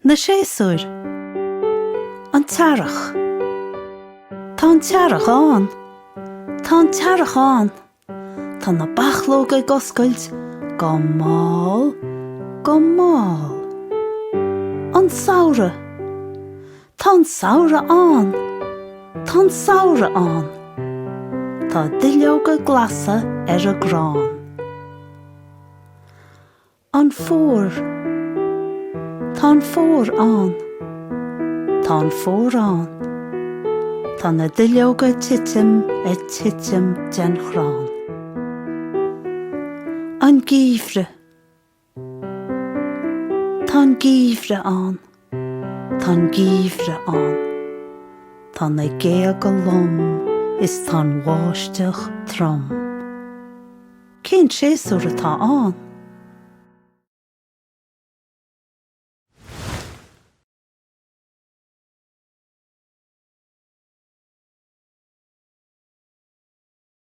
Na Séasúr. An tearach. Tá an tearach an. Tá an tearach an. Tá na bachlóga goscailt go máil, go máil. An saoire. Tá an saoire an. Tá an saoire an. Tá duilleoga glasa a grán. An fór. Tá an fór an. Tá an fór an. Tá na duilleoga titim den chrán. An gíomhre. Tá an gíomhre an. Tá an gíomhre an. Tá na Gaeilge lom is tá an bháisteach trom. Cén séasúr atá an?